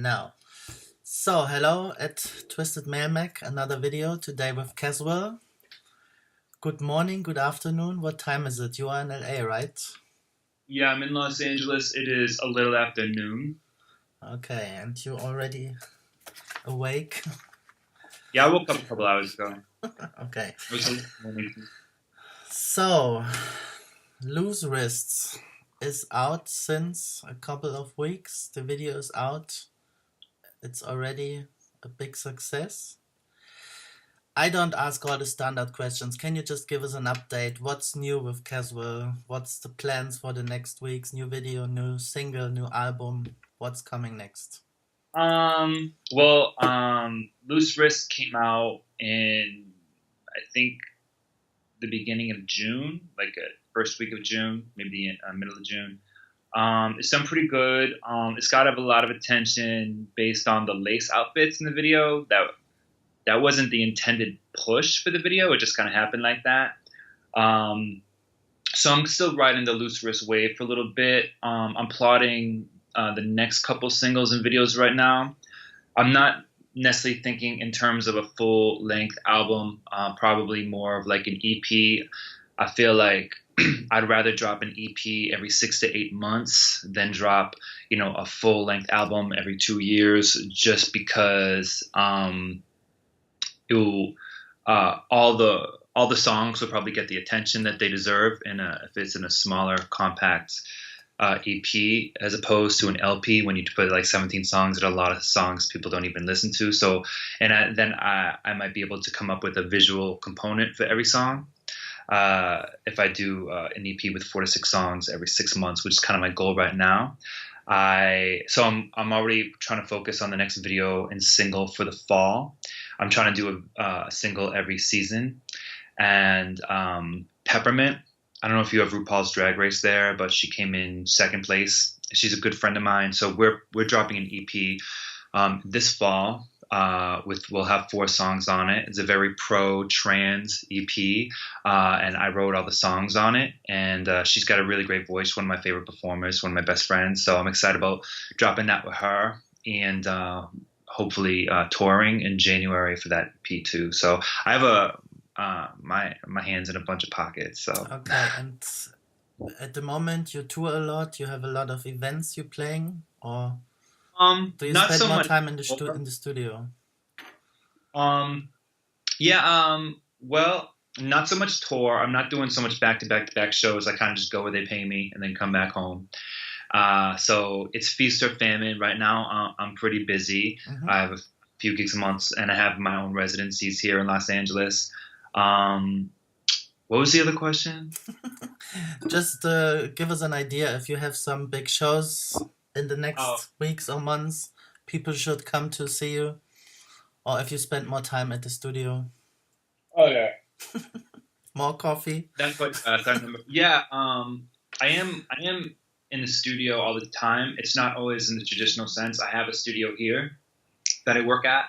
Now, so hello at Twisted Mailmag, another video today with Cazwell. Good morning, good afternoon. What time is it? You are in LA, right? Yeah, I'm in Los Angeles. It is a little after noon. Okay, and you already awake? Yeah, I woke up a couple hours ago. Okay. It was a little morning. So, Loose Wrists is out since a couple of weeks. The video is out. It's already a big success. I don't ask all the standard questions. Can you just give us an update? What's new with Cazwell? What's the plans for the next weeks? New video, new single, new album? What's coming next? Loose Wrist came out in, I think, the beginning of June, like first week of June, maybe in middle of June. It's done pretty good. It's got a lot of attention based on the lace outfits in the video. That wasn't the intended push for the video. It just kind of happened like that. So I'm still riding the Loose Wrist wave for a little bit. I'm plotting the next couple singles and videos right now. I'm not necessarily thinking in terms of a full-length album, probably more of like an EP. I feel like I'd rather drop an EP every 6 to 8 months than drop, a full-length album every 2 years, just because all the songs will probably get the attention that they deserve if it's in a smaller, compact EP, as opposed to an LP when you put like 17 songs. There are a lot of songs people don't even listen to. So, then I might be able to come up with a visual component for every song. If I do an EP with 4 to 6 songs every 6 months, which is kind of my goal right now. I'm already trying to focus on the next video and single for the fall. I'm trying to do a single every season. And Peppermint, I don't know if you have RuPaul's Drag Race there, but she came in second place. She's a good friend of mine. So we're dropping an EP this fall. We'll have 4 songs on it. It's a very pro-trans EP, and I wrote all the songs on it. And she's got a really great voice, one of my favorite performers, one of my best friends. So I'm excited about dropping that with her, and hopefully touring in January for that EP too. So I have my hands in a bunch of pockets. So okay, and at the moment you tour a lot. You have a lot of events you're playing, or do you not spend so more much time in the studio? Well, not so much tour. I'm not doing so much back-to-back shows. I kind of just go where they pay me and then come back home. So it's feast or famine right now. I'm pretty busy. Mm-hmm. I have a few gigs a month, and I have my own residencies here in Los Angeles. What was the other question? Just give us an idea if you have some big shows in the next weeks or months. People should come to see you, or if you spend more time at the studio. Oh yeah. More coffee. That's what I remember. Yeah. I am in the studio all the time. It's not always in the traditional sense. I have a studio here that I work at.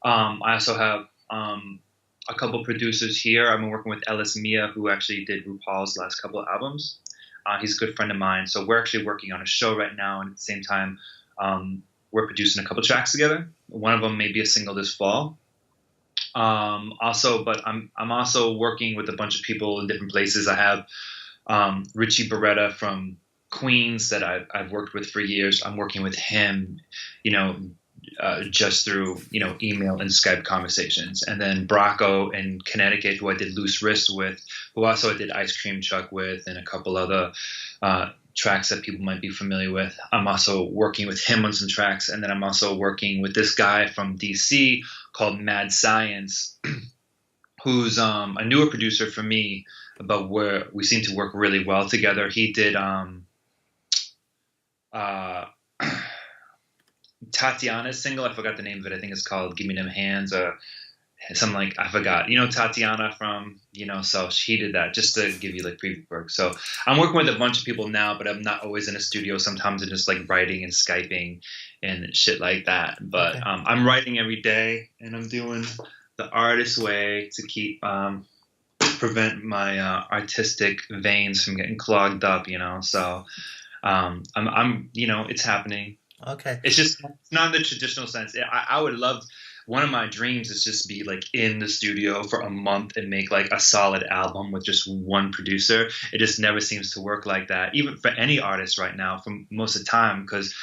I also have a couple producers here. I've been working with Ellis Mia, who actually did RuPaul's last couple of albums. He's a good friend of mine. So we're actually working on a show right now, and at the same time, we're producing a couple tracks together. One of them may be a single this fall. But I'm also working with a bunch of people in different places. I have Richie Beretta from Queens that I've worked with for years. I'm working with him, just through email and Skype conversations. And then Bracco in Connecticut, who I did Loose Wrist with, who also I did Ice Cream Truck with, and a couple other tracks that people might be familiar with. I'm also working with him on some tracks, and then I'm also working with this guy from DC called Mad Science, who's a newer producer for me, but where we seem to work really well together. He did Tatiana's single. I forgot the name of it. I think it's called Give Me Them Hands, or something like, I forgot. Tatiana from, so he did that just to give you like preview work. So I'm working with a bunch of people now, but I'm not always in a studio. Sometimes I'm just like writing and Skyping and shit like that. But Okay. I'm writing every day, and I'm doing the artist way to keep prevent my artistic veins from getting clogged up. So I'm it's happening. Okay. It's not in the traditional sense. I would love, one of my dreams is just be like in the studio for a month and make like a solid album with just one producer. It just never seems to work like that, even for any artist right now, for most of the time, because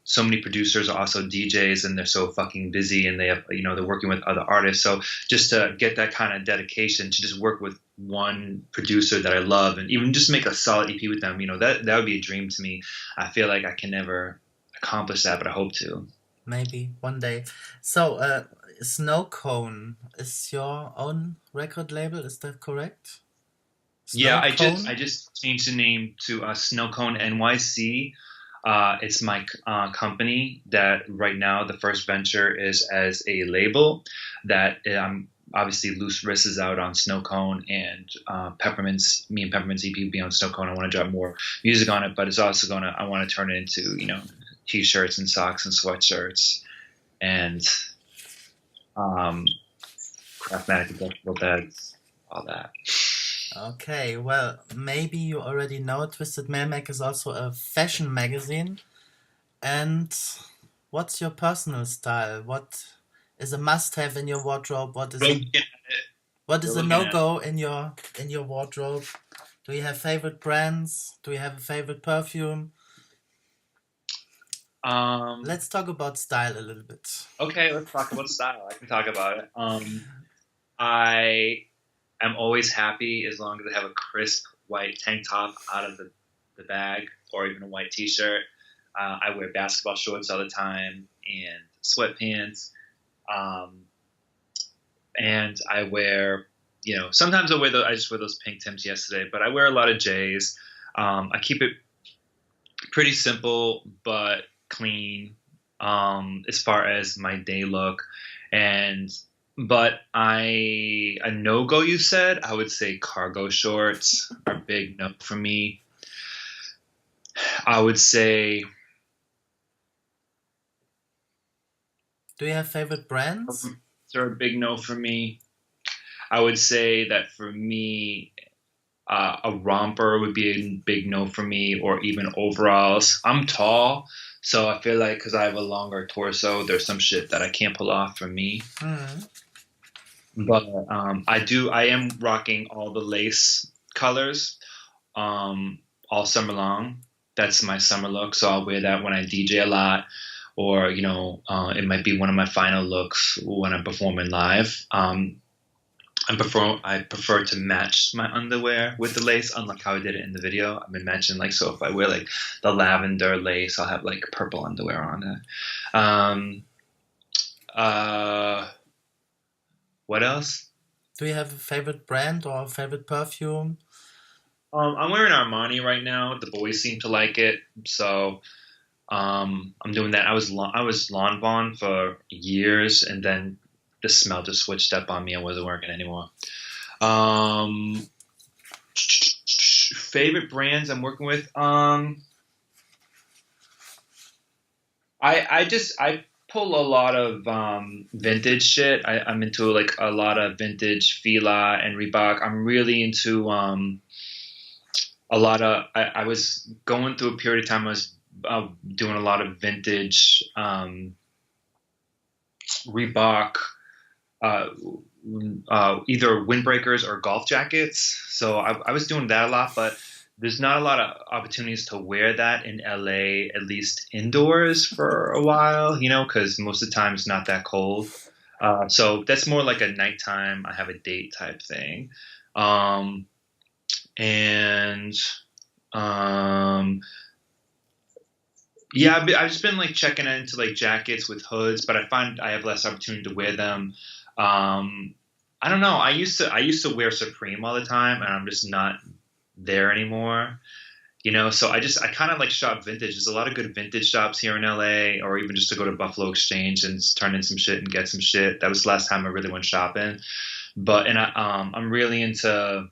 so many producers are also DJs and they're so fucking busy and they have they're working with other artists. So just to get that kind of dedication to just work with one producer that I love and even just make a solid EP with them, that would be a dream to me. I feel like I can never accomplish that, but I hope to. Maybe one day. So, Snow Cone is your own record label, is that correct? Yeah, Snow Cone? I just changed the name to Snowcone NYC. It's my company that right now the first venture is as a label that obviously Loose Wrist is out on Snowcone and Peppermint's me and Peppermint's EP will be on Snowcone. I want to drop more music on it, but it's also I want to turn it into t-shirts and socks and sweatshirts and Craftmatic adjustable bags, all that. Okay, well, maybe you already know Twisted Mailmag is also a fashion magazine. And what's your personal style? What is a must-have in your wardrobe? What is a no-go in your wardrobe? Do you have favorite brands? Do you have a favorite perfume? Let's talk about style a little bit. Okay, let's talk about style. I can talk about it. I am always happy as long as I have a crisp white tank top out of the bag or even a white t-shirt. I wear basketball shorts all the time and sweatpants. And I wear, sometimes I just wear those pink Tims yesterday, but I wear a lot of J's. I keep it pretty simple, but clean, as far as my day look. But a no-go, you said, I would say cargo shorts are a big no for me. I would say. Do you have favorite brands? They're a big no for me. I would say that for me, a romper would be a big no for me, or even overalls. I'm tall, so I feel like because I have a longer torso, there's some shit that I can't pull off for me. But I am rocking all the lace colors all summer long. That's my summer look, so I'll wear that when I DJ a lot, or it might be one of my final looks when I'm performing live. I prefer to match my underwear with the lace, unlike how I did it in the video. I've been matching, so if I wear the lavender lace, I'll have purple underwear on it. What else? Do you have a favorite brand or a favorite perfume? I'm wearing Armani right now. The boys seem to like it, so I'm doing that. I was Lawn Fawn for years, and then the smell just switched up on me. I wasn't working anymore. Favorite brands I'm working with. I pull a lot of vintage shit. I'm into a lot of vintage Fila and Reebok. I'm really into a lot of. I was going through a period of time. I was doing a lot of vintage Reebok. Either windbreakers or golf jackets. So I was doing that a lot, but there's not a lot of opportunities to wear that in LA, at least indoors for a while, because most of the time it's not that cold. So that's more like a nighttime, I have a date type thing. Yeah, I've just been checking into jackets with hoods, but I find I have less opportunity to wear them. I don't know. I used to wear Supreme all the time, and I'm just not there anymore. So I kind of shop vintage. There's a lot of good vintage shops here in LA, or even just to go to Buffalo Exchange and turn in some shit and get some shit. That was the last time I really went shopping. But I'm really into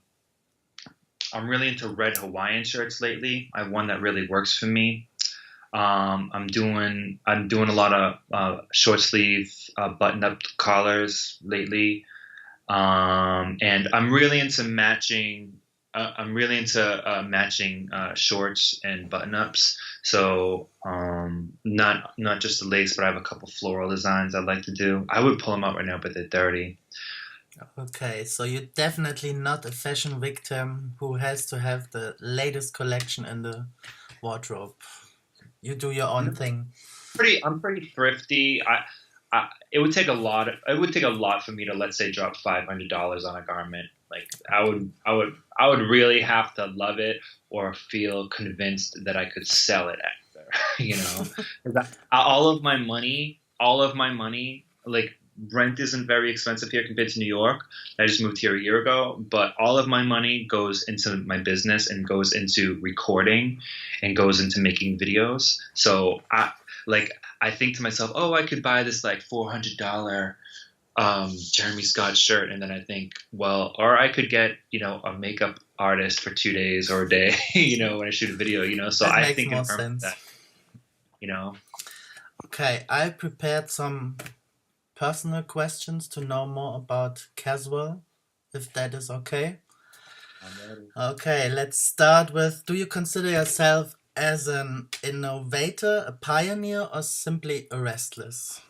red Hawaiian shirts lately. I have one that really works for me. I'm doing a lot of short sleeve button up collars lately, and I'm really into matching I'm really into matching shorts and button-ups. So not just the lace, but I have a couple floral designs I'd like to do. I would pull them up right now, but they're dirty. Okay, so you're definitely not a fashion victim who has to have the latest collection in the wardrobe. You do your own No, thing. I'm pretty thrifty. It would take a lot. It would take a lot for me to, let's say, drop $500 on a garment. Like I would really have to love it or feel convinced that I could sell it after. You know, 'Cause all of my money, like rent isn't very expensive here compared to New York. I just moved here a year ago, but all of my money goes into my business and goes into recording and goes into making videos. So I think to myself, oh, I could buy this like $400 Jeremy Scott shirt, and then I think, well, or I could get a makeup artist for 2 days or a day, when I shoot a video, So That I makes think in more terms of sense. that, you know. Okay, I prepared some personal questions to know more about Cazwell, if that is okay. I'm ready. Okay, let's start with, do you consider yourself as an innovator, a pioneer, or simply a restless?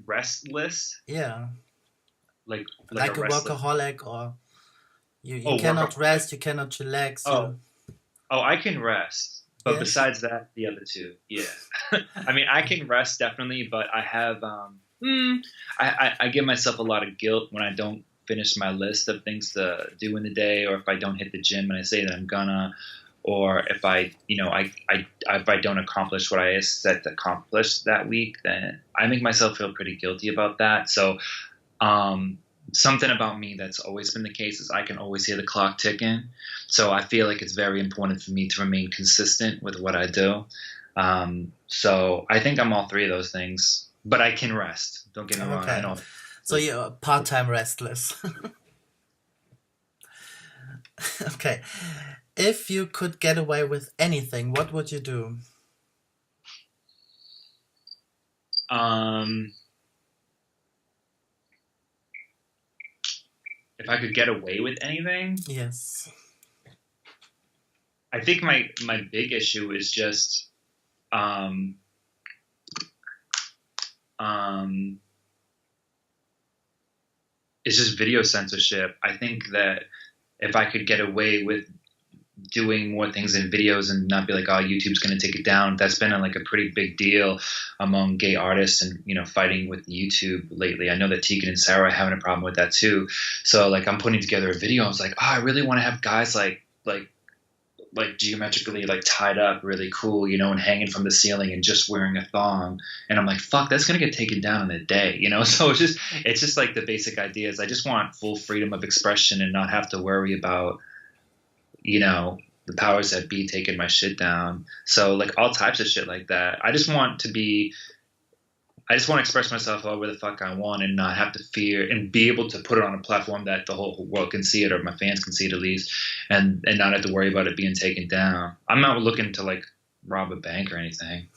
Restless, Yeah, like a like a restless. workaholic, or you Oh, cannot workaholic. rest, you cannot chillax, Oh, you. oh, I can rest, but Yes? besides that, the other two, yeah. I mean, I can rest definitely, but I have I give myself a lot of guilt when I don't finish my list of things to do in the day, or if I don't hit the gym and I say that I'm gonna, or if if I don't accomplish what I set to accomplish that week, then I make myself feel pretty guilty about that. So um, something about me that's always been the case is I can always hear the clock ticking. So I feel like it's very important for me to remain consistent with what I do. So I think I'm all three of those things, but I can rest. Don't get me wrong. I Okay, know. so you're a part-time restless. Okay, if you could get away with anything, what would you do? Um, if I could get away with anything, Yes. I think my big issue is just um, um, it's just video censorship. I think that if I could get away with doing more things in videos and not be like, oh, YouTube's going to take it down. That's been like a pretty big deal among gay artists and, fighting with YouTube lately. I know that Tegan and Sarah are having a problem with that too. So like I'm putting together a video. I was like, oh, I really want to have guys like geometrically like tied up really cool, and hanging from the ceiling and just wearing a thong. And I'm like, fuck, that's going to get taken down in a day, So it's just like the basic ideas. I just want full freedom of expression and not have to worry about the powers that be taking my shit down. So like all types of shit like that. I just want to express myself however the fuck I want and not have to fear and be able to put it on a platform that the whole world can see it or my fans can see it at least and not have to worry about it being taken down. I'm not looking to like rob a bank or anything.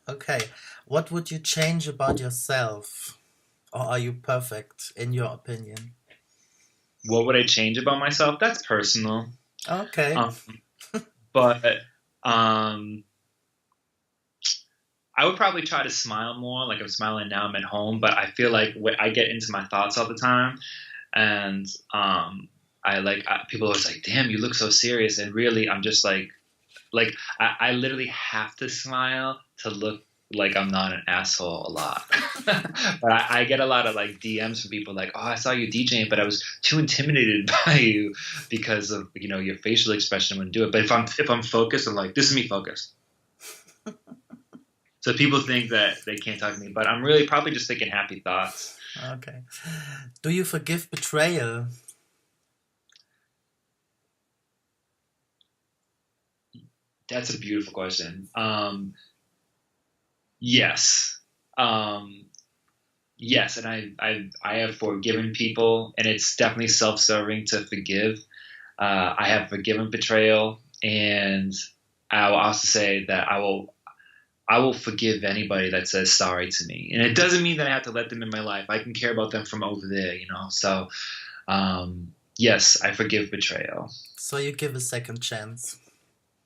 Okay, what would you change about yourself? Or are you perfect, in your opinion? What would I change about myself? That's personal. Okay. Um, but um, I would probably try to smile more. Like I'm smiling now, I'm at home, but I feel like I get into my thoughts all the time, and people are always like, "Damn, you look so serious," and really, I'm just I literally have to smile to look like I'm not an asshole a lot. But I get a lot of like DMs from people like, "Oh, I saw you DJing, but I was too intimidated by you because of your facial expression wouldn't do it." But if I'm focused, I'm like, "This is me focused." So people think that they can't talk to me, but I'm really probably just thinking happy thoughts. Okay. Do you forgive betrayal? That's a beautiful question. Yes. Um, yes, and I have forgiven people, and it's definitely self-serving to forgive. I have forgiven betrayal, and I will also say that I will forgive anybody that says sorry to me. And it doesn't mean that I have to let them in my life. I can care about them from over there, So Yes, I forgive Betrayal. So you give a second chance.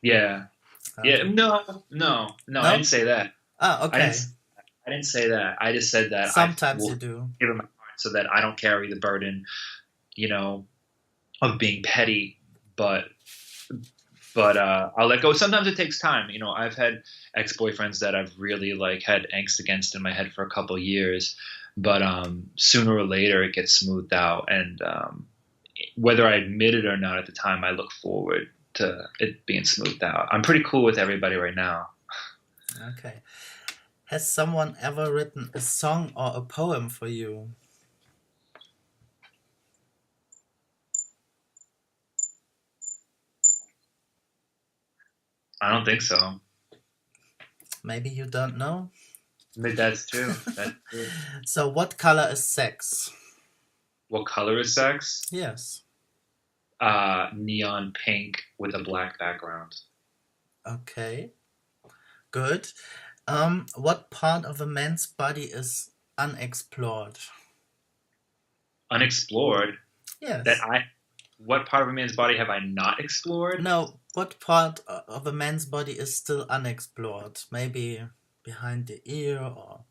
Yeah. Yeah. Okay. No. I didn't No? say that. Ah, I didn't. okay. I didn't say that. I just said that I Sometimes you will do. give him my heart so that I don't carry the burden, you know, of being petty. But I'll let go. Sometimes it takes time. I've had ex-boyfriends that I've really like had angst against in my head for a couple of years, but sooner or later it gets smoothed out. And whether I admit it or not at the time, I look forward to it being smoothed out. I'm pretty cool with everybody right now. Okay. Has someone ever written a song or a poem for you? I don't think so. Maybe you don't know. But that's true. That's true. So, what color is sex? What color is sex? Yes. Neon pink with a black background. Okay. Good. What part of a man's body is unexplored? Unexplored. That Yes. I. What part of a man's body have I not explored? No, what part of a man's body is still unexplored? Maybe behind the ear or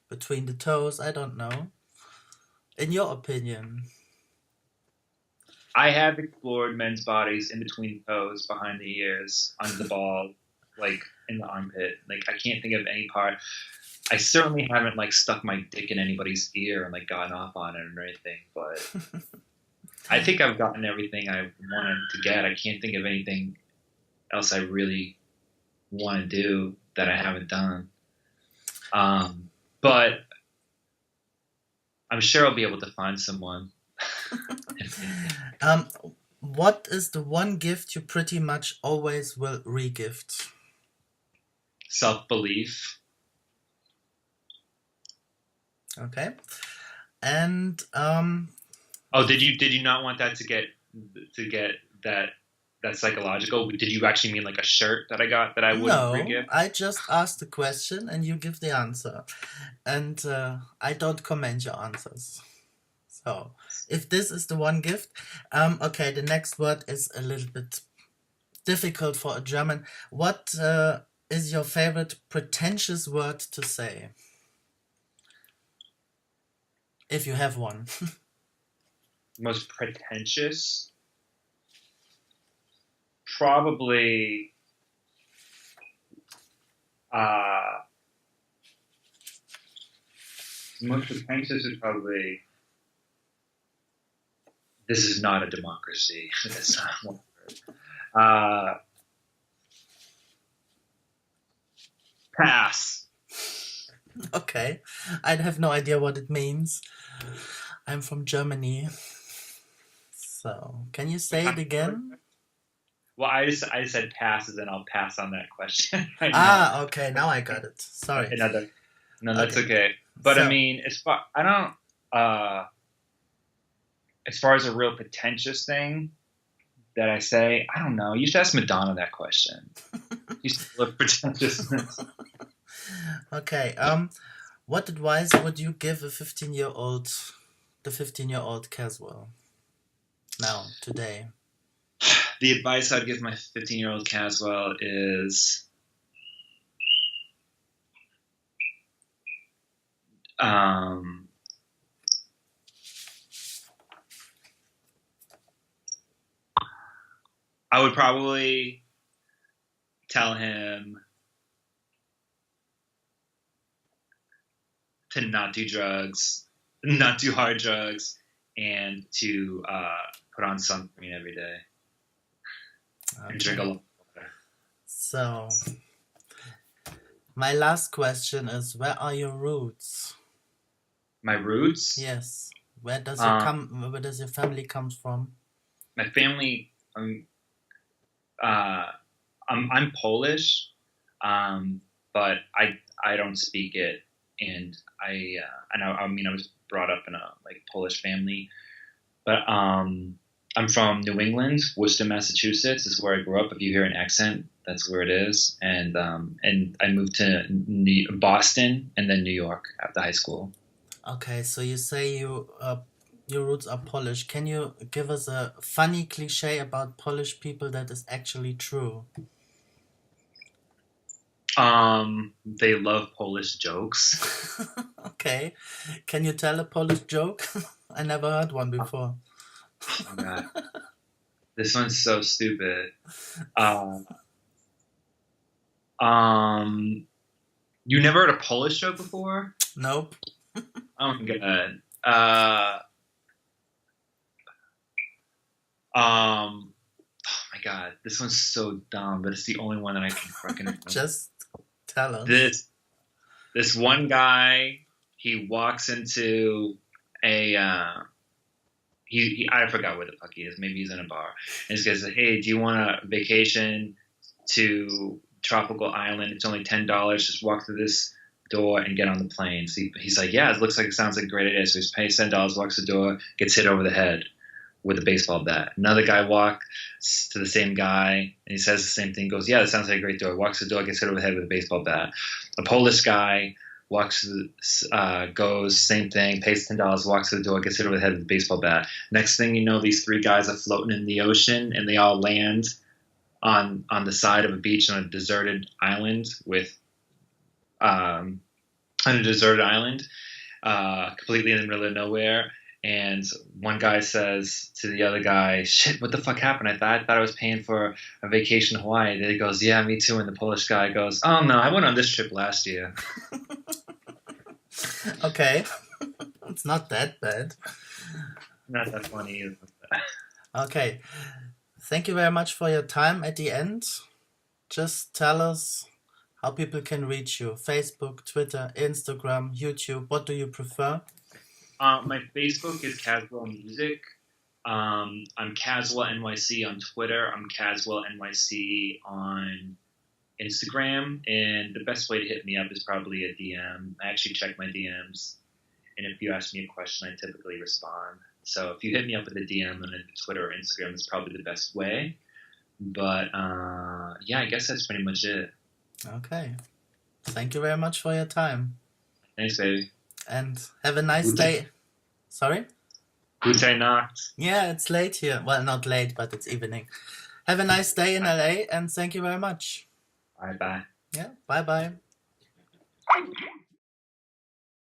between the toes, I don't know. In your opinion. I have explored men's bodies in between the toes, behind the ears, under the ball, like in the armpit. Like I can't think of any part. I certainly haven't like stuck my dick in anybody's ear and like gotten off on it or anything, but I think I've gotten everything I wanted to get. I can't think of anything else I really want to do that I haven't done. But I'm sure I'll be able to find someone. um, what is the one gift you pretty much always will regift? Self-belief. Okay. And Oh, did you not want that to get that psychological? Did you actually mean like a shirt that I got that I wouldn't no, re-gift? I just asked the question and you give the answer. And I don't comment your answers. So, if this is the one gift, okay, the next word is a little bit difficult for a German. What is your favorite pretentious word to say? If you have one. Most pretentious, probably. Uh, Most pretentious is probably. This is not a democracy. That's not one word. Pass. Okay, I have no idea what it means. I'm from Germany. So, can you say it again? Well, I just said pass, and then I'll pass on that question right now. Ah, okay, now I got it. Sorry. Another. No, that's Okay. okay. But I So, mean, I don't. As far as a real pretentious thing that I say, I don't know. You should ask Madonna that question. You should look pretentiousness. okay, what advice would you give a 15-year-old, the 15-year-old Caswell now, today? The advice I'd give my 15-year-old Cazwell is um, I would probably tell him to not do drugs, not do hard drugs, and to put on sunscreen every day and drink a Okay. lot of water. So, my last question is, where are your roots? My roots, Yes. Where does um, your family comes from? my family. Uh, I'm Polish, but I don't speak it, and I know. I mean, I was brought up in a like Polish family, but I'm from New England, Worcester, Massachusetts is where I grew up. If you hear an accent, that's where it is. And I moved to Boston and then New York after high school. Okay, so you say your roots are Polish. Can you give us a funny cliche about Polish people that is actually true? They love Polish jokes. Okay. Can you tell a Polish joke? I never heard one before. Oh my God. This one's so stupid. Uh, you never heard a Polish joke before? Nope. Oh my God. Oh my God. This one's so dumb, but it's the only one that I can fucking remember. Just tell us. This one guy, he walks into a I forgot where the fuck he is. Maybe he's in a bar. And he says, "Hey, do you want a vacation to tropical island? It's only $10. Just walk through this door and get on the plane." So he's like, "Yeah, it sounds like a great idea." So he pays $10, walks the door, gets hit over the head with a baseball bat. Another guy walks to the same guy and he says the same thing. Goes, "Yeah, that sounds like a great door." Walks the door, gets hit over the head with a baseball bat. A Polish guy goes, same thing, pays $10, walks to the door, gets hit over the head with a baseball bat. Next thing you know, these three guys are floating in the ocean, and they all land on the side of a beach on a deserted island completely in the middle of nowhere. And one guy says to the other guy, "Shit, what the fuck happened? I thought I was paying for a vacation to Hawaii." And he goes, "Yeah, me too." And the Polish guy goes, "Oh no, I went on this trip last year." Okay. It's not that bad. Not that funny, is it? Okay. Thank you very much for your time at the end. Just tell us how people can reach you. Facebook, Twitter, Instagram, YouTube. What do you prefer? My Facebook is Cazwell Music. I'm Cazwell NYC on Twitter. I'm Cazwell NYC on Instagram. And the best way to hit me up is probably a DM. I actually check my DMs. And if you ask me a question, I typically respond. So if you hit me up with a DM on Twitter or Instagram, it's probably the best way. But yeah, I guess that's pretty much it. Okay. Thank you very much for your time. Thanks, baby. And have a nice day. Sorry? Gute Nacht. Yeah, it's late here. Well, not late, but it's evening. Have a nice day in LA, and thank you very much. Bye-bye. Yeah, bye-bye.